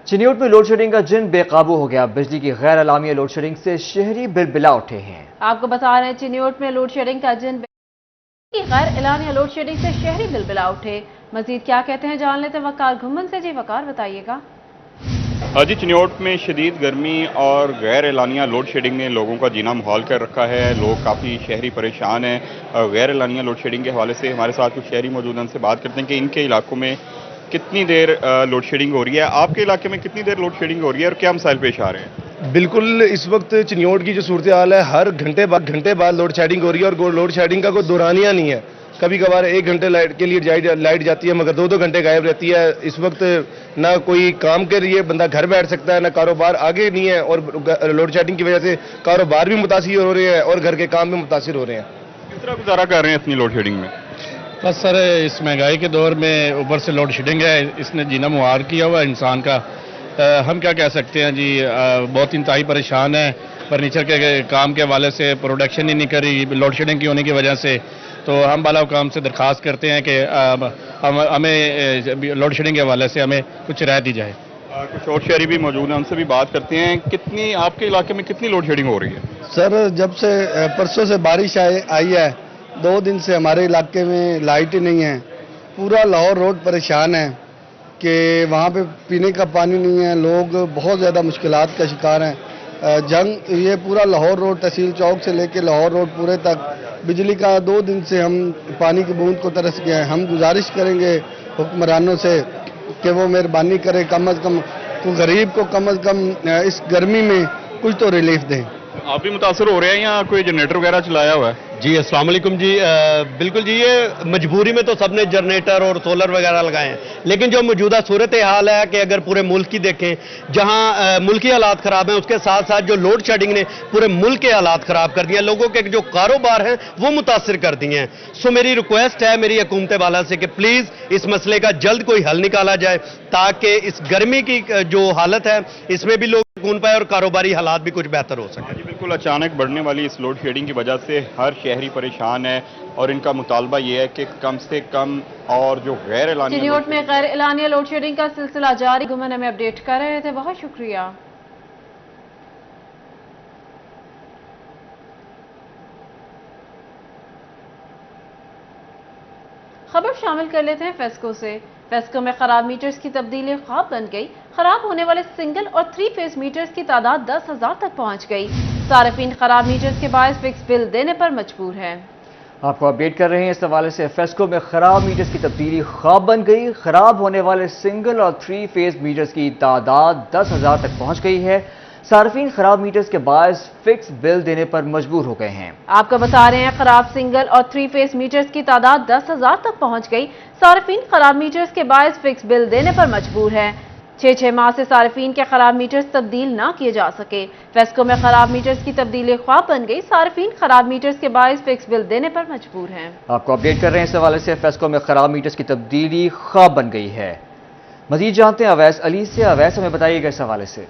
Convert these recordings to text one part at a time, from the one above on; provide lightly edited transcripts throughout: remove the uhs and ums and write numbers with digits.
चिन्योट में load shedding का जिन बेकाबू हो गया। बिजली की गैर अलामिया लोड शेडिंग से शहरी बिलबिला उठे हैं। आपको बता रहे हैं चिन्योट में लोड शेडिंग का जिन की गैर एलानिया लोड शेडिंग से शहरी बिलबिला उठे। मजीद क्या कहते हैं जान लेते हैं वकार घुमन से। जी वकार बताइएगा। जी, चिन्योट में शदीद गर्मी और गैर एलानिया लोड शेडिंग ने लोगों का जीना मुहाल कर रखा है। लोग काफ़ी शहरी परेशान हैं। गैर एलानिया लोड शेडिंग के हवाले से हमारे साथ कुछ शहरी मौजूद हैं, उनसे बात करते हैं कि इनके इलाकों में कितनी देर लोड शेडिंग हो रही है। आपके इलाके में कितनी देर लोड शेडिंग हो रही है और क्या मसाइल पेश आ रहे हैं? बिल्कुल, इस वक्त चिन्योट की जो सूरत हाल है, हर घंटे बाद लोड शेडिंग हो रही है और लोड शेडिंग का कोई दौरानिया नहीं है। कभी कभार 1 घंटे लाइट के लिए लाइट जाती है, मगर 2-2 घंटे गायब रहती है। इस वक्त ना कोई काम के लिए बंदा घर बैठ सकता है, ना कारोबार आगे नहीं है, और लोड शेडिंग की वजह से कारोबार भी मुतासिर हो रहे हैं और घर के काम भी मुतासिर हो रहे हैं। किस तरह गुजारा कर रहे हैं इतनी लोड शेडिंग में? बस सर, इस महंगाई के दौर में ऊपर से लोड शेडिंग है, इसने जीना मुहाल किया हुआ इंसान का। हम क्या कह सकते हैं जी, बहुत इंतहाई परेशान है। फर्नीचर के काम के हवाले से प्रोडक्शन ही नहीं करी लोड शेडिंग की होने की वजह से। तो हम बाला हुकाम से दरख्वास्त करते हैं कि हमें लोड शेडिंग के हवाले से हमें कुछ राय दी जाए। कुछ और शहरी भी मौजूद हैं, उनसे भी बात करते हैं। कितनी आपके इलाके में कितनी लोड शेडिंग हो रही है? सर, जब से परसों से बारिश आई है, 2 दिन से हमारे इलाके में लाइट ही नहीं है। पूरा लाहौर रोड परेशान है कि वहाँ पे पीने का पानी नहीं है। लोग बहुत ज़्यादा मुश्किलात का शिकार हैं। ये पूरा लाहौर रोड तहसील चौक से लेके लाहौर रोड पूरे तक बिजली का 2 दिन से हम पानी की बूंद को तरस गए हैं। हम गुजारिश करेंगे हुक्मरानों से कि वो मेहरबानी करें, कम अज़ कम गरीब को कम अज़ कम इस गर्मी में कुछ तो रिलीफ दें। आप भी मुतासर हो रहे हैं या कोई जनरेटर वगैरह चलाया हुआ है? जी, अस्सलाम वालेकुम जी। बिल्कुल जी, ये मजबूरी में तो सबने जनरेटर और सोलर वगैरह लगाए हैं, लेकिन जो मौजूदा सूरत हाल है कि अगर पूरे मुल्क की देखें, जहां मुल्की हालात ख़राब हैं, उसके साथ साथ जो लोड शेडिंग ने पूरे मुल्क के हालात ख़राब कर दिए हैं, लोगों के जो कारोबार हैं वो मुतासर कर दिए हैं। सो मेरी रिक्वेस्ट है मेरी हुकूमत वाला से कि प्लीज़ इस मसले का जल्द कोई हल निकाला जाए, ताकि इस गर्मी की जो हालत है इसमें भी लोग सुकून पाए और कारोबारी हालात भी कुछ बेहतर हो सके। जी बिल्कुल, अचानक बढ़ने वाली इस लोड शेडिंग की वजह से हर शहरी परेशान है और इनका मुतालबा ये है कि कम से कम और जो गैर एलानिया चिन्योट में गैर एलानिया लोड शेडिंग का सिलसिला जारी। घुमन हमें अपडेट कर रहे थे, बहुत शुक्रिया। खबर शामिल कर लेते हैं फेस्को से। फेस्को में खराब मीटर्स की तब्दीली ख्वाब बन गई। खराब होने वाले सिंगल और 3 फेज मीटर्स की तादाद 10,000 तक पहुंच गई। सार्फिन खराब मीटर्स के बायस फिक्स बिल देने पर मजबूर है। आपको अपडेट कर रहे हैं इस हवाले से। फेस्को में खराब मीटर्स की तब्दीली ख्वाब बन गई। खराब होने वाले सिंगल और 3 फेज मीटर्स की तादाद 10,000 तक पहुंच गई है। सार्फिन खराब मीटर्स के बायस फिक्स बिल देने पर मजबूर हो गए हैं। आपको बता रहे हैं खराब सिंगल और 3 फेज मीटर्स की तादाद 10,000 तक पहुंच गई। सार्फिन खराब मीटर्स के बायस फिक्स बिल देने पर मजबूर है। 6 माह से सार्फिन के खराब मीटर्स तब्दील ना किए जा सके। फेस्को में खराब मीटर्स की तब्दीली ख्वाब बन गई। सार्फिन खराब मीटर्स के बायस फिक्स बिल देने पर मजबूर हैं। आपको अपडेट कर रहे हैं इस हवाले से। फेस्को में खराब मीटर्स की तब्दीली ख्वाब बन गई है। मजीद जानते हैं अवैस अली से। अवैस, हमें बताइएगा इस हवाले से।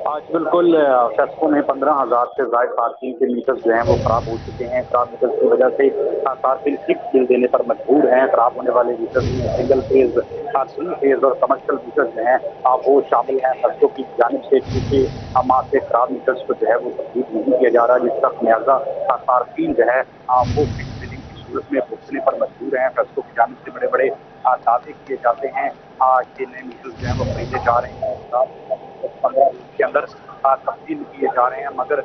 आज बिल्कुल फेस्को में 15,000 से ज्यादा सार्फिन के मीटर्स जो हैं वो खराब हो चुके हैं। खराब मीटर्स की वजह से सार्फिन फिक्स बिल देने पर मजबूर हैं। खराब होने वाले मीटर्स में सिंगल फेज, 3 फेज और कमर्शियल मीटर्स जो हैं वो शामिल हैं। फेस्को की जानिब से क्योंकि माह से खराब मीटर्स को जो है वो तब्दील नहीं किया जा रहा, जिसका खामियाजा सार्फिन जो है वो फिक्स बिलिंग की सूरत में भुगतने पर मजबूर हैं। फेस्को की जानिब से बड़े बड़े दावे किए जाते हैं कि नए मीटर्स जो है वो खरीदे जा रहे हैं, 15 दिन के अंदर तब्दील किए जा रहे हैं, मगर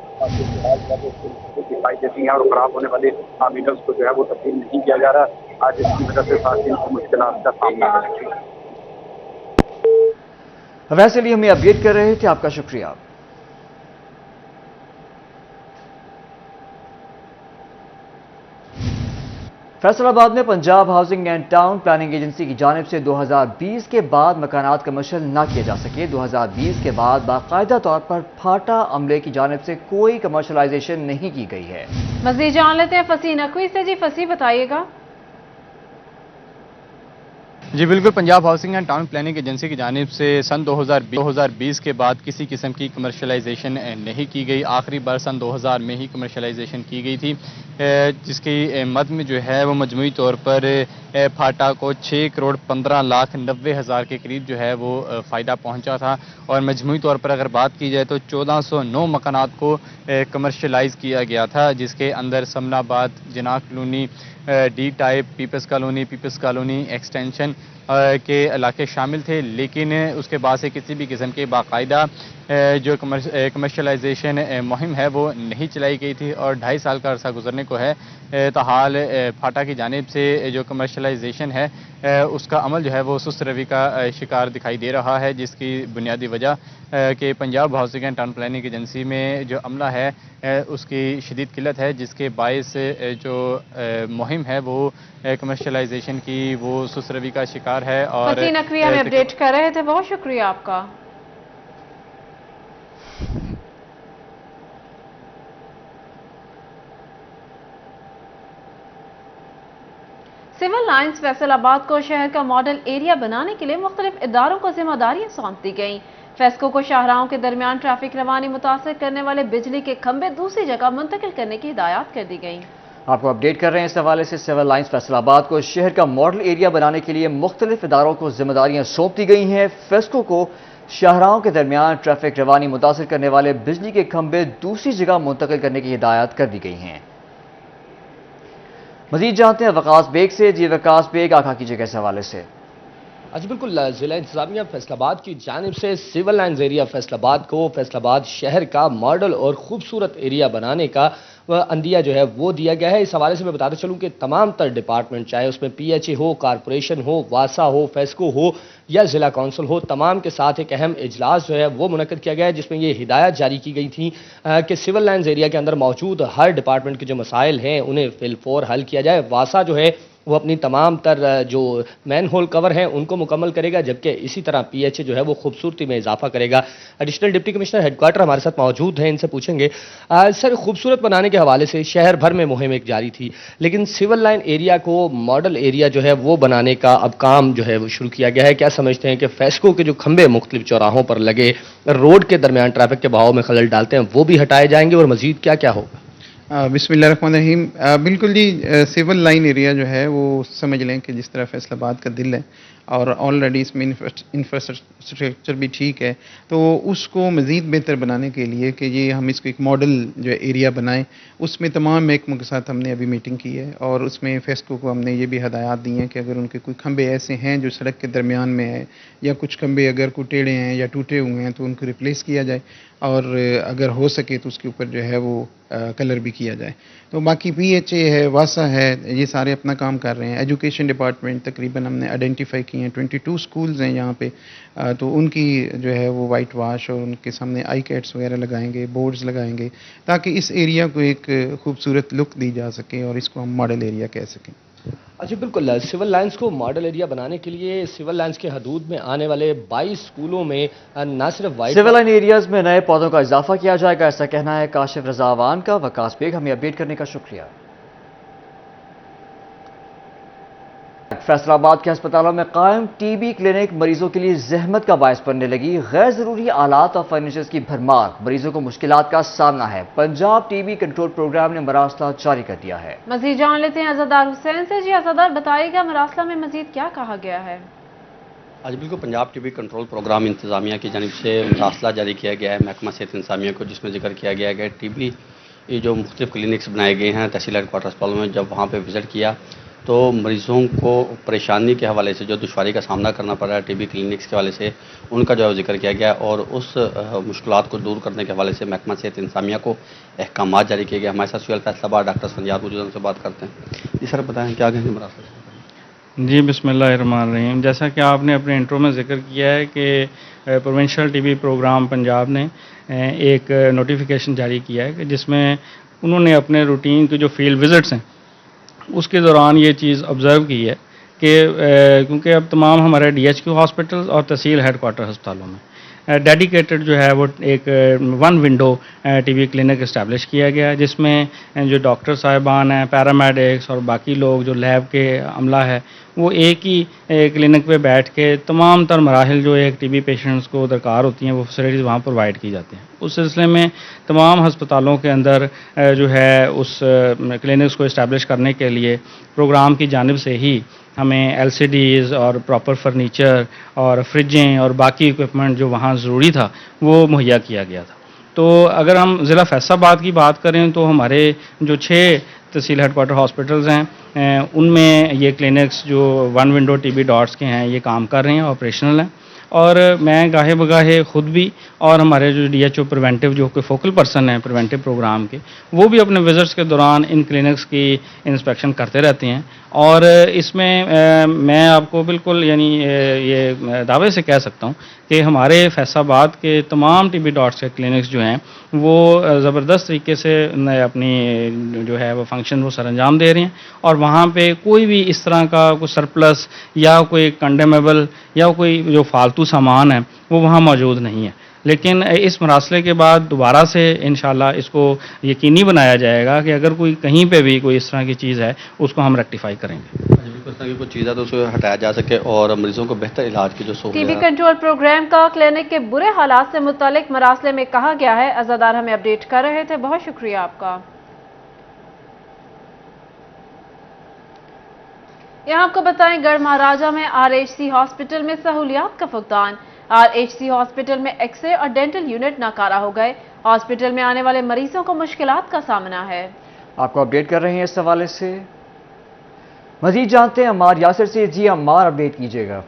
दिखाई देती हैं और खराब होने वाले मीटर्स को जो है वो तब्दील नहीं किया जा रहा। आज इसकी वजह से सार्फिन को मुश्किलात का सामना करना चाहिए। वैसे लिए हमें अपडेट कर रहे थे, आपका शुक्रिया। फैसलाबाद में Punjab housing and town planning agency की जानिब से 2020 के बाद मकानात कमर्शियल न किए जा सके। 2020 के बाद बाकायदा तौर पर फाटा अमले की जानिब से कोई कमर्शलाइजेशन नहीं की गई है। मज़ीद जान लेते हैं फसी नकवी से। जी फसी, बताइएगा। جی بالکل، Punjab housing and town planning agency کی جانب سے سن 2020 کے بعد کسی قسم کی کمرشلائزیشن نہیں کی گئی. آخری بار سن 2000 میں ہی کمرشلائزیشن کی گئی تھی، جس کی مد میں جو ہے وہ مجموعی طور پر پھاٹا کو 6,15,90,000 کے قریب جو ہے وہ فائدہ پہنچا تھا، اور مجموعی طور پر اگر بات کی جائے تو 1409 مکانات کو کمرشلائز کیا گیا تھا، جس کے اندر Samanabad, Jinnah colony, D type, peoples colony extension کے علاقے شامل تھے. لیکن اس کے بعد سے کسی بھی قسم کے باقاعدہ جو کمرشلائزیشن مہم ہے وہ نہیں چلائی گئی تھی، اور 2.5 سال کا عرصہ گزرنے کو ہے. تاحال پھاٹا کی جانب سے جو کمرشلائزیشن ہے اس کا عمل جو ہے وہ سست روی کا شکار دکھائی دے رہا ہے، جس کی بنیادی وجہ کہ Punjab housing and town planning agency میں جو عملہ ہے اس کی شدید قلت ہے، جس کے باعث جو مہم ہے وہ کمرشلائزیشن کی وہ سست روی کا شکار ہے. اور حسین نقوی ہمیں اپڈیٹ کر رہے تھے، بہت شکریہ آپ کا. سول لائنز فیصل آباد کو شہر کا ماڈل ایریا بنانے کے لیے مختلف اداروں کو ذمہ داریاں سونپ دی گئیں. فیسکو کو شاہراہوں کے درمیان ٹریفک روانی متاثر کرنے والے بجلی کے کھمبے دوسری جگہ منتقل کرنے کی ہدایات کر دی گئیں. آپ کو اپڈیٹ کر رہے ہیں اس حوالے سے. سول لائنز فیصل آباد کو شہر کا ماڈل ایریا بنانے کے لیے مختلف اداروں کو ذمہ داریاں سونپ دی گئی ہیں. فیسکو کو شاہراہوں کے درمیان ٹریفک روانی متاثر کرنے والے بجلی کے کھمبے دوسری جگہ منتقل کرنے کی ہدایات کر دی گئی ہیں. مزید جانتے ہیں وقاص بیگ سے. جی وقاص بیگ، آگاہ کیجیے گا اس حوالے سے. جی بالکل، ضلع انتظامیہ فیصل آباد کی جانب سے سول لائنز ایریا فیصل آباد کو فیصل آباد شہر کا ماڈل اور خوبصورت ایریا بنانے کا عندیہ جو ہے وہ دیا گیا ہے. اس حوالے سے میں بتاتے چلوں کہ تمام تر ڈپارٹمنٹ، چاہے اس میں P H A who, corporation ہو، واسا ہو، فیسکو ہو یا ضلع کونسل ہو، تمام کے ساتھ ایک اہم اجلاس جو ہے وہ منعقد کیا گیا ہے، جس میں یہ ہدایت جاری کی گئی تھی کہ سول لائنز ایریا کے اندر موجود ہر ڈپارٹمنٹ کے جو مسائل ہیں انہیں فی الفور حل کیا جائے. واسا جو ہے وہ اپنی تمام تر جو مین ہول کور ہیں ان کو مکمل کرے گا، جبکہ اسی طرح پی ایچ اے جو ہے وہ خوبصورتی میں اضافہ کرے گا. Additional deputy commissioner head quarter ہمارے ساتھ موجود ہیں، ان سے پوچھیں گے سر، خوبصورت بنانے کے حوالے سے شہر بھر میں مہم ایک جاری تھی، لیکن سول لائن ایریا کو ماڈل ایریا جو ہے وہ بنانے کا اب کام جو ہے وہ شروع کیا گیا ہے. کیا سمجھتے ہیں کہ فیسکو کے جو کھمبے مختلف چوراہوں پر لگے روڈ کے درمیان ٹریفک کے بہاؤ میں خلل ڈالتے ہیں وہ بھی ہٹائے جائیں گے، اور مزید کیا کیا ہوگا؟ بسم اللہ الرحمن الرحیم. بالکل جی، سول لائن ایریا جو ہے وہ سمجھ لیں کہ جس طرح فیصل آباد کا دل ہے اور آلریڈی اس میں انفراسٹرکچر بھی ٹھیک ہے، تو اس کو مزید بہتر بنانے کے لیے کہ یہ ہم اس کو ایک ماڈل جو ایریا بنائیں، اس میں تمام محکموں کے ساتھ ہم نے ابھی میٹنگ کی ہے، اور اس میں فیسکو کو ہم نے یہ بھی ہدایات دی ہیں کہ اگر ان کے کوئی کھمبے ایسے ہیں جو سڑک کے درمیان میں ہے، یا کچھ کھمبے اگر کوئی ٹیڑھے ہیں یا ٹوٹے ہوئے ہیں تو ان کو ریپلیس کیا جائے، اور اگر ہو سکے تو اس کے اوپر جو ہے وہ کلر بھی کیا جائے. تو باقی پی ایچ اے ہے، واسا ہے، یہ سارے اپنا کام کر رہے ہیں. ایجوکیشن ڈپارٹمنٹ تقریباً ہم نے آئیڈینٹیفائی کی ہیں 22 سکولز ہیں یہاں پہ، تو ان کی جو ہے وہ وائٹ واش اور ان کے سامنے آئی کیٹس وغیرہ لگائیں گے، بورڈز لگائیں گے، تاکہ اس ایریا کو ایک خوبصورت لک دی جا سکے اور اس کو ہم ماڈل ایریا کہہ سکیں. اچھا بالکل، سول لائنز کو ماڈل ایریا بنانے کے لیے سول لائنز کے حدود میں آنے والے 22 سکولوں میں نہ صرف وائٹ سول لائن ایریاز میں نئے پودوں کا اضافہ کیا جائے گا، ایسا کہنا ہے کاشف رضا اوان کا. وقاص بیگ، ہمیں اپڈیٹ کرنے کا شکریہ. فیصل آباد کے ہسپتالوں میں قائم ٹی بی کلینک مریضوں کے لیے زحمت کا باعث بننے لگی. غیر ضروری آلات اور فرنیچرز کی بھرمار مریضوں کو مشکلات کا سامنا ہے. Punjab T B control programme نے مراسلہ جاری کر دیا ہے. مزید جان لیتے ہیں عزادار حسین سے. جی عزادار، بتائیے گا مراسلہ میں مزید کیا کہا گیا ہے؟ آج بالکل Punjab T B control programme انتظامیہ کی جانب سے مراسلہ جاری کیا گیا ہے محکمہ صحت انتظامیہ کو، جس میں ذکر کیا گیا ہے کہ ٹی بی جو مختلف کلینکس بنائے گئے ہیں تحصیل ہیڈ کوارٹر اسپتالوں میں، جب وہاں پہ وزٹ کیا تو مریضوں کو پریشانی کے حوالے سے جو دشواری کا سامنا کرنا پڑ رہا ہے ٹی بی کلینکس کے حوالے سے، ان کا جو ہے ذکر کیا گیا، اور اس مشکلات کو دور کرنے کے حوالے سے محکمہ صحت انتظامیہ کو احکامات جاری کیے گئے. ہمارے ساتھ سہیل فیصل آباد ڈاکٹر سنجاد موجود ہیں، ان سے بات کرتے ہیں. جی سر، بتائیں کیا کہیں گے مراسل؟ جی بسم اللہ الرحمن الرحیم. جیسا کہ آپ نے اپنے انٹرو میں ذکر کیا ہے کہ provincial T B programme Punjab نے ایک نوٹیفیکیشن جاری کیا ہے کہ جس میں انہوں نے اپنے روٹین کے جو فیلڈ وزٹس ہیں اس کے دوران یہ چیز آبزرو کی ہے کہ کیونکہ اب تمام ہمارے ڈی ایچ کیو ہاسپٹل اور تحصیل ہیڈ کوارٹر ہسپتالوں میں ڈیڈیکیٹڈ جو ہے وہ ایک 1 window T B clinic establish کیا گیا ہے، جس میں جو ڈاکٹر صاحبان ہیں، پیرامیڈکس اور باقی لوگ جو لیب کے عملہ ہے وہ ایک ہی کلینک پہ بیٹھ کے تمام تر مراحل جو ایک TB پیشنٹس کو درکار ہوتی ہیں وہ فیسلٹیز وہاں پرووائڈ کی جاتی ہیں. اس سلسلے میں تمام ہسپتالوں کے اندر جو ہے اس کلینکس کو اسٹیبلش کرنے کے لیے پروگرام کی جانب سے ہی ہمیں LCDs اور پراپر فرنیچر اور فریجیں اور باقی اکوپمنٹ جو وہاں ضروری تھا وہ مہیا کیا گیا تھا. تو اگر ہم ضلع فیصل آباد کی بات کریں تو ہمارے جو 6 تحصیل ہیڈ کوارٹر ہاسپٹلز ہیں ان میں یہ کلینکس جو 1 ونڈو TB ڈاٹس کے ہیں یہ کام کر رہے ہیں، آپریشنل ہیں. اور میں گاہے بگاہے خود بھی اور ہمارے جو DHO پریونٹیو جو کہ فوکل پرسن ہیں پریونٹیو پروگرام کے، وہ بھی اپنے وزٹس کے دوران ان کلینکس کی انسپیکشن کرتے رہتے ہیں. اور اس میں میں آپ کو بالکل یعنی یہ دعوے سے کہہ سکتا ہوں کہ ہمارے فیصل آباد کے تمام TB ڈاٹس کے کلینکس جو ہیں وہ زبردست طریقے سے اپنی جو ہے وہ فنکشن وہ سر انجام دے رہے ہیں. اور وہاں پہ کوئی بھی اس طرح کا کوئی سرپلس یا کوئی کنڈیمیبل یا کوئی جو فالتو سامان ہے وہ وہاں موجود نہیں ہے. لیکن اس مراسلے کے بعد دوبارہ سے انشاءاللہ اس کو یقینی بنایا جائے گا کہ اگر کوئی کہیں پہ بھی کوئی اس طرح کی چیز ہے اس کو ہم ریکٹیفائی کریں گے. اس طرح کی کوئی چیز ہے تو اس کو ہٹایا جا سکے اور مریضوں کو بہتر علاج کی جو TB کنٹرول پروگرام کا کلینک کے برے حالات سے متعلق مراسلے میں کہا گیا ہے. عزادار ہمیں اپڈیٹ کر رہے تھے، بہت شکریہ آپ کا. یہاں آپ کو بتائیں گڑھ مہاراجہ میں RHC ہاسپٹل میں سہولیات کا فقدان. RHC ہاسپٹل میں ایکس رے اور ڈینٹل یونٹ ناکارہ ہو گئے. ہاسپٹل میں آنے والے مریضوں کو مشکلات کا سامنا ہے. آپ کو اپڈیٹ کر رہے ہیں اس حوالے سے. مزید جانتے ہیں عمار یاسر سے. جی عمار، اپڈیٹ کیجیے گا.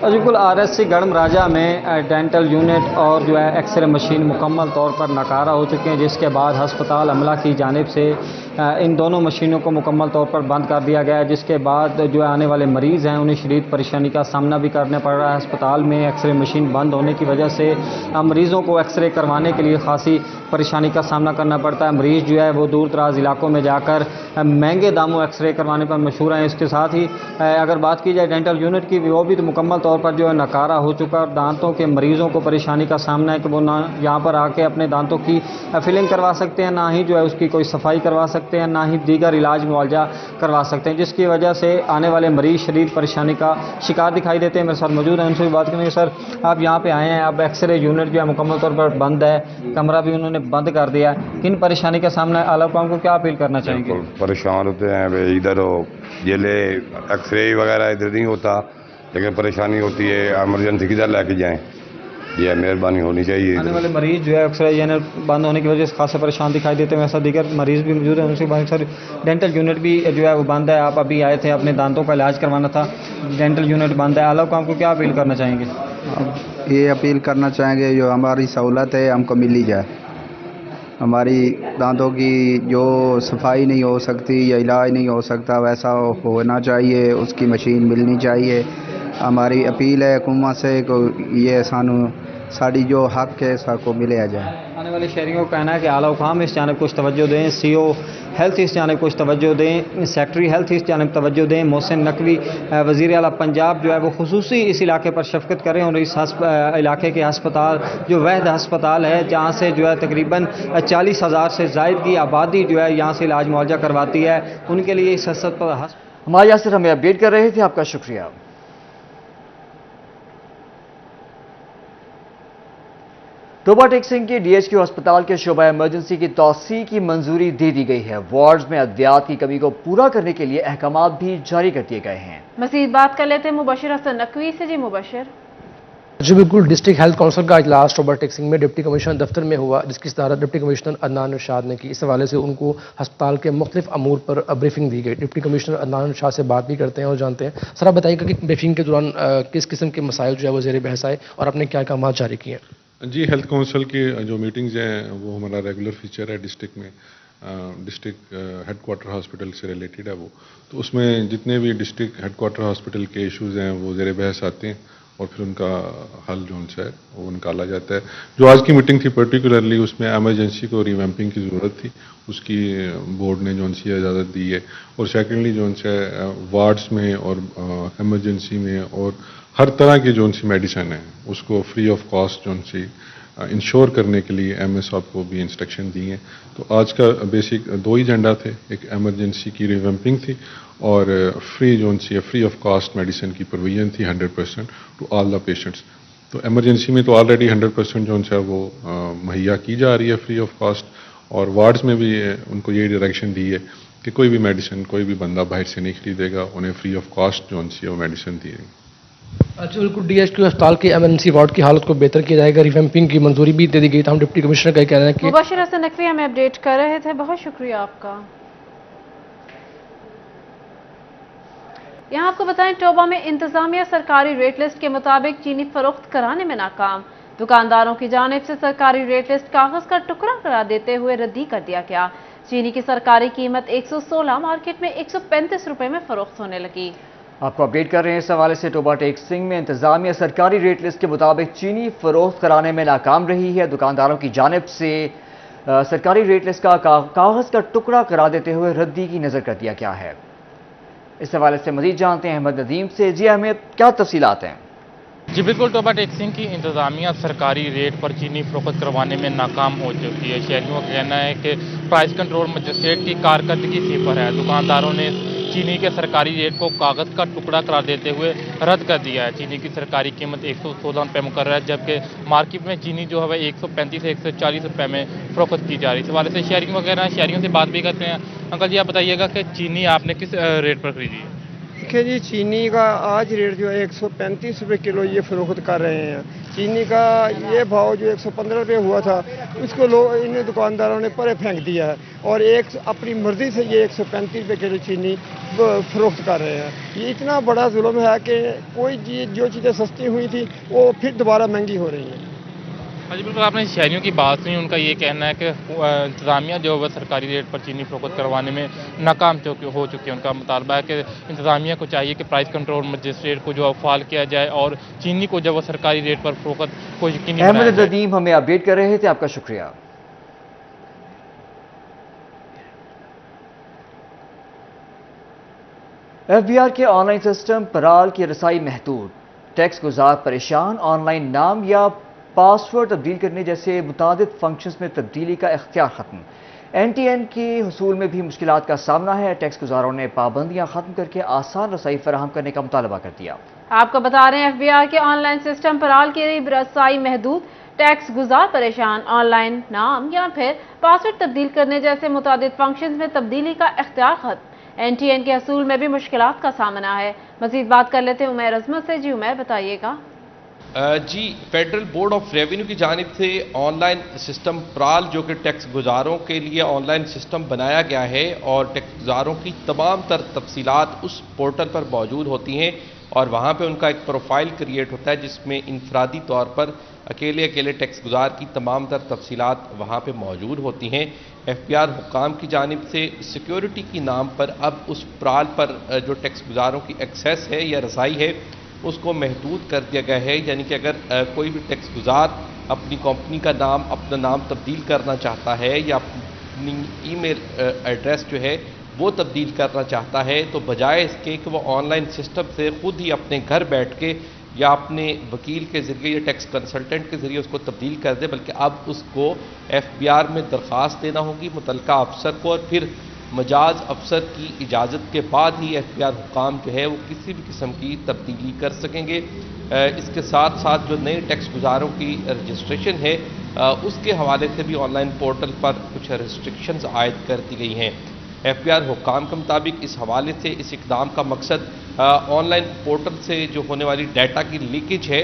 بالکل RHC گڑھ مہاراجہ میں ڈینٹل یونٹ اور جو ہے ایکس رے مشین مکمل طور پر ناکارہ ہو چکے ہیں، جس کے بعد ہسپتال عملہ کی جانب سے ان دونوں مشینوں کو مکمل طور پر بند کر دیا گیا ہے، جس کے بعد جو آنے والے مریض ہیں انہیں شدید پریشانی کا سامنا بھی کرنا پڑ رہا ہے. ہسپتال میں ایکس رے مشین بند ہونے کی وجہ سے مریضوں کو ایکس رے کروانے کے لیے خاصی پریشانی کا سامنا کرنا پڑتا ہے. مریض جو ہے وہ دور دراز علاقوں میں جا کر مہنگے داموں ایکس رے کروانے پر مشہور ہیں. اس کے ساتھ ہی اگر بات کی جائے ڈینٹل یونٹ کی، وہ بھی مکمل طور پر جو ہے ناکارہ ہو چکا ہے. دانتوں کے مریضوں کو پریشانی کا سامنا ہے کہ وہ نہ یہاں پر آ کے اپنے دانتوں کی فلنگ کروا سکتے ہیں، نہ ہی جو ہے اس کی کوئی صفائی کروا سکتے ہیں، نہ ہی دیگر علاج معالجہ کروا سکتے ہیں، جس کی وجہ سے آنے والے مریض شدید پریشانی کا شکار دکھائی دیتے ہیں. میرے ساتھ موجود ہیں، ان سے بھی بات کریں گے. سر، آپ یہاں پہ آئے ہیں، اب ایکس رے یونٹ جو ہے مکمل طور پر بند ہے، کمرہ بھی انہوں نے بند کر دیا. کن پریشانی کا سامنا ہے؟ اعلیٰ حکام کو کیا اپیل کرنا چاہیں گے؟ پریشان ہوتے ہیں ادھر جیلے ایکس رے وغیرہ ادھر نہیں ہوتا، لیکن پریشانی ہوتی ہے، ایمرجنسی کدھر لے کے جائیں. یہ مہربانی ہونی چاہیے. آنے والے مریض جو ہے ایکس رے یونٹ بند ہونے کی وجہ سے خاصے پریشان دکھائی دیتے ہیں. ایسا دیگر مریض بھی موجود ہیں، ان سے بات. سر، ڈینٹل یونٹ بھی جو ہے وہ بند ہے. آپ ابھی آئے تھے، اپنے دانتوں کا علاج کروانا تھا، ڈینٹل یونٹ بند ہے. اعلیٰ حکام کو کیا اپیل کرنا چاہیں گے؟ یہ اپیل کرنا چاہیں گے جو ہماری سہولت ہے ہم کو ملی جائے. ہماری دانتوں کی جو صفائی نہیں ہو سکتی یا علاج نہیں ہو سکتا ویسا ہونا چاہیے، اس کی مشین ملنی چاہیے. ہماری اپیل ہے حکومت سے کہ یہ ساری جو حق ہے سب کو ملے جائے. آنے والے شہریوں کا کہنا ہے کہ اعلیٰ حکام اس جانب کچھ توجہ دیں، CO ہیلتھ اس جانب کچھ توجہ دیں، سیکٹری ہیلتھ اس جانب توجہ دیں. محسن نقوی وزیر اعلیٰ پنجاب جو ہے وہ خصوصی اس علاقے پر شفقت کریں اور اس علاقے کے ہسپتال جو وحد ہسپتال ہے جہاں سے جو ہے تقریباً 40,000 سے زائد کی آبادی جو ہے یہاں سے علاج معالجہ کرواتی ہے، ان کے لیے اس حسد پر ہمارے یاسر ہمیں اپڈیٹ کر رہے تھے. آپ کا شکریہ. ٹوبہ ٹیک سنگھ کے DHQ ہسپتال کے شعبہ ایمرجنسی کی توسیع کی منظوری دے دی گئی ہے. وارڈز میں ادویات کی کمی کو پورا کرنے کے لیے احکامات بھی جاری کر دیے گئے ہیں. مزید بات کر لیتے ہیں مبشر حسن نقوی سے. جی مبشر. جی بالکل، ڈسٹرکٹ ہیلتھ کونسل کا اجلاس ٹوبہ ٹیک سنگھ میں ڈپٹی کمشنر دفتر میں ہوا، جس کی صدارت ڈپٹی کمشنر عدنان ارشاد نے کی. اس حوالے سے ان کو ہسپتال کے مختلف امور پر بریفنگ دی گئی. ڈپٹی کمشنر عدنان ارشاد سے بات بھی کرتے ہیں اور جانتے ہیں. سر، آپ بتائیے کہ بریفنگ کے دوران کس قسم کے مسائل جو ہے وہ زیر بحث آئے اور آپ نے کیا احکامات جاری کیے ہیں؟ جی، ہیلتھ کونسل کی جو میٹنگز ہیں وہ ہمارا ریگولر فیچر ہے ڈسٹرکٹ میں. ڈسٹرکٹ ہیڈ کوارٹر ہاسپٹل سے ریلیٹڈ ہے وہ، تو اس میں جتنے بھی ڈسٹرکٹ ہیڈ کوارٹر ہاسپٹل کے ایشوز ہیں وہ زیر بحث آتے ہیں اور پھر ان کا حل جو ان سے ہے وہ نکالا جاتا ہے. جو آج کی میٹنگ تھی پرٹیکولرلی اس میں ایمرجنسی کو ریویمپنگ کی ضرورت تھی، اس کی بورڈ نے جو ان سے اجازت دی ہے. اور سیکنڈلی جو ان سے وارڈس میں اور ایمرجنسی میں اور ہر طرح کی جو ان سی میڈیسن ہے اس کو فری آف کاسٹ جو ان سی इंश्योर करने के लिए एमएस साहब को भी इंस्ट्रक्शन दी हैं। तो आज का बेसिक दो ही एजेंडा थे, एक एमरजेंसी की रिवैम्पिंग थी और free zone see free of cost medicine की प्रोविजन थी 100% टू ऑल द पेशेंट्स। तो एमरजेंसी में तो ऑलरेडी 100% जो है वो मुहैया की जा रही है फ्री ऑफ कॉस्ट, और वार्ड्स में भी उनको ये डायरेक्शन दी है कि कोई भी मेडिसिन कोई भी बंदा बाहर से नहीं खरीदेगा, उन्हें फ्री ऑफ कॉस्ट जो है वो मेडिसिन दी है। अच्छा, बिल्कुल डीएचक्यू अस्पताल के एमरजेंसी वार्ड की हालत को बेहतर किया जाएगा, रिवैम्पिंग की मंजूरी भी दे दी गई। हम डिप्टी कमिश्नर का कह रहे हैं कि मुबशिर हसन नकवी हमें अपडेट कर रहे थे, बहुत शुक्रिया आपका। यहाँ आपको बताएं, टोबा में इंतजामिया सरकारी रेट लिस्ट के मुताबिक चीनी फरोख्त कराने में नाकाम। दुकानदारों की जानिब से सरकारी रेट लिस्ट कागज का टुकड़ा करार देते हुए रद्दी कर दिया गया। चीनी की सरकारी कीमत 116 मार्केट में 135 रुपए में फरोख्त होने लगी। आपको अपडेट कर रहे हैं इस हवाले से। टोबा टेक्सिंग में इंतजामिया सरकारी रेट लिस्ट के मुताबिक चीनी फरोख्त कराने में नाकाम रही है। दुकानदारों की जानिब से सरकारी रेट लिस्ट का कागज का टुकड़ा करा देते हुए रद्दी की नजर कर दिया गया है। इस हवाले से मजीद जानते हैं अहमद नदीम से। जी अहमद, क्या तफसीलात हैं? जी बिल्कुल, टोबा टेक्सिंग की इंतजामिया सरकारी रेट पर चीनी फरोख्त करवाने में नाकाम हो चुकी है। शहरियों का कहना है कि प्राइस कंट्रोल मजिस्ट्रेट की कारकर्दगी सिफर है। दुकानदारों ने चीनी के सरकारी रेट को कागज का टुकड़ा करार देते हुए रद्द कर दिया है। चीनी की सरकारी कीमत 116 रुपये मुकर्रर है, जबकि मार्केट में चीनी जो है 135 से 140 रुपये में फरोख्त की जा रही है। इस हवाले से शहरियों का कहना है, शहरियों से बात भी करते हैं। अंकल जी, आप बताइएगा कि चीनी आपने किस रेट पर खरीदी है? देखिए जी, चीनी का आज रेट जो है 135 रुपये किलो ये फरोख्त कर रहे हैं। चीनी का ये भाव जो 115 रुपये हुआ था, उसको लोग इन दुकानदारों ने परे फेंक दिया है और एक अपनी मर्जी से ये 135 रुपये किलो चीनी फरोख्त कर रहे हैं। ये इतना बड़ा जुल्म है कि कोई जो चीज़ें सस्ती हुई थी वो फिर दोबारा महंगी हो रही हैं। हाँ जी बिल्कुल, आपने शहरियों की बात सुनी। उनका ये कहना है कि इंतजामिया जो है सरकारी रेट पर चीनी फरोख्त करवाने में नाकाम हो चुकी है। उनका मुतालबा है कि इंतजामिया को चाहिए कि प्राइस कंट्रोल मजिस्ट्रेट को जो फाल किया जाए और चीनी को जब वो सरकारी रेट पर फरोख्त को यकीनी बनाया जाए। अहमद नदीम हमें अपडेट कर रहे थे, आपका शुक्रिया। एफबीआर के ऑनलाइन सिस्टम पराल की रसाई महदूद, टैक्स गुजार परेशान। ऑनलाइन नाम या पासवर्ड तब्दील करने जैसे मुतादिद फंक्शंस में तब्दीली का इख्तियार खत्म। NTN के हुसूल में भी मुश्किलात का सामना है। टैक्स गुजारों ने पाबंदियां खत्म करके आसान रसाई फराहम करने का मुतालबा कर दिया। आपको बता रहे हैं, FBR के ऑनलाइन सिस्टम पराल की रसाई महदूद, टैक्स गुजार परेशान। ऑनलाइन नाम या फिर पासवर्ड तब्दील करने जैसे मुतादिद फंक्शंस में तब्दीली का इख्तियार खत्म। NTN के हुसूल में भी मुश्किलात का सामना है। मजीद बात कर लेते हैं उमैर अजमत से। जी उमैर, बताइएगा। जी, फेडरल बोर्ड ऑफ रेवेन्यू की जानिब से ऑनलाइन सिस्टम प्राल, जो कि टैक्स गुजारों के लिए ऑनलाइन सिस्टम बनाया गया है और टैक्स गुजारों की तमाम तर तफसीलात उस पोर्टल पर मौजूद होती हैं और वहाँ पे उनका एक प्रोफाइल क्रिएट होता है जिसमें इनफरादी तौर पर अकेले अकेले टैक्स गुजार की तमाम तर तफसीलात वहाँ पे मौजूद होती हैं। FBR हुकाम की जानिब से सिक्योरिटी की नाम पर अब उस प्राल पर जो टैक्स गुजारों की एक्सेस है या रसाई है उसको महदूद कर दिया गया है। यानी कि अगर कोई भी टैक्स गुजार अपनी कंपनी का नाम, अपना नाम तब्दील करना चाहता है या अपनी ईमेल एड्रेस जो है वो तब्दील करना चाहता है, तो बजाय इसके कि वो ऑनलाइन सिस्टम से खुद ही अपने घर बैठ के या अपने वकील के ज़रिए या टैक्स कंसल्टेंट के ज़रिए उसको तब्दील कर दे, बल्कि अब उसको FBR में दरख्वास्त देना होगी मुतलका अफसर को और फिर मजाज अफसर की इजाज़त के बाद ही FBR हुकाम जो है वो किसी भी किस्म की तब्दीली कर सकेंगे। इसके साथ साथ जो नए टैक्स गुजारों की रजिस्ट्रेशन है उसके हवाले से भी ऑनलाइन पोर्टल पर कुछ रिस्ट्रिक्शंस आयद कर दी गई हैं। FBR हुकाम के मुताबिक इस हवाले से इस इक़दाम का मकसद ऑनलाइन पोर्टल से जो होने वाली डाटा की लीकेज है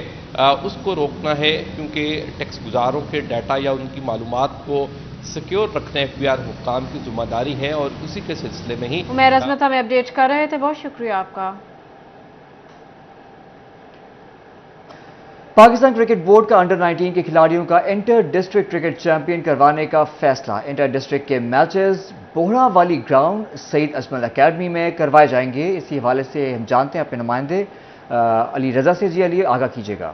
उसको रोकना है, क्योंकि टैक्स गुजारों के डाटा या उनकी मालूमात को सिक्योर रखना FBR हुकाम की जिम्मेदारी है और उसी के सिलसिले में ही उमैर अजमत हमें अपडेट कर रहे थे, बहुत शुक्रिया आपका। पाकिस्तान क्रिकेट बोर्ड का अंडर 19 के खिलाड़ियों का इंटर डिस्ट्रिक्ट क्रिकेट चैंपियन करवाने का फैसला। इंटर डिस्ट्रिक्ट के मैचेस बोहरा वाली ग्राउंड सईद अजमल अकेडमी में करवाए जाएंगे। इसी हवाले से हम जानते हैं अपने नुमाइंदे अली रजा से। जी अली, आगाह कीजिएगा।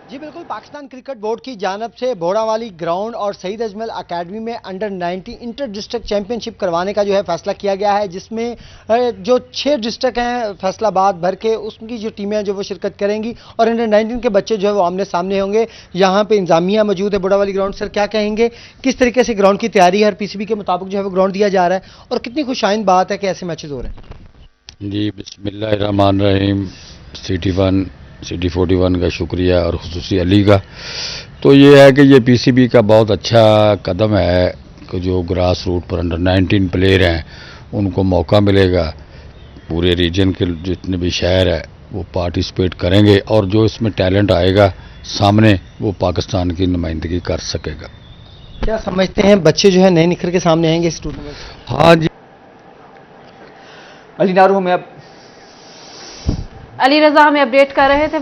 जी बिल्कुल, पाकिस्तान क्रिकेट बोर्ड की जानब से बोड़ावाली ग्राउंड और सईद अजमल अकेडमी में अंडर 19 इंटर डिस्ट्रिक्ट चैंपियनशिप करवाने का जो है फैसला किया गया है, जिसमें जो 6 डिस्ट्रिक्ट हैं फैसलाबाद भर के, उसकी जो टीमें हैं जो वो शिरकत करेंगी और अंडर 19 के बच्चे जो है वो आमने सामने होंगे। यहाँ पे इंतजामिया मौजूद है बोड़ावाली ग्राउंड। सर, क्या कहेंगे, किस तरीके से ग्राउंड की तैयारी है? हर पीसीबी के मुताबिक जो है वो ग्राउंड दिया जा रहा है और कितनी खुशाइन बात है कि ऐसे मैचेज हो रहे हैं? जी बिस्मिल्लाहिर्रहमानिर्रहीम। सिटी 41 का शुक्रिया और खुसूसी अली का। तो ये है कि ये पीसीबी का बहुत अच्छा कदम है कि जो ग्रास रूट पर अंडर 19 प्लेयर हैं उनको मौका मिलेगा। पूरे रीजन के जितने भी शहर है वो पार्टिसिपेट करेंगे और जो इसमें टैलेंट आएगा सामने वो पाकिस्तान की नुमाइंदगी कर सकेगा। क्या समझते हैं बच्चे जो है नए निखर के सामने आएंगे इस टूर्नामेंट? हाँ जी। अली नारू, हमें अब अली रजा हमें अपडेट कर रहे थे।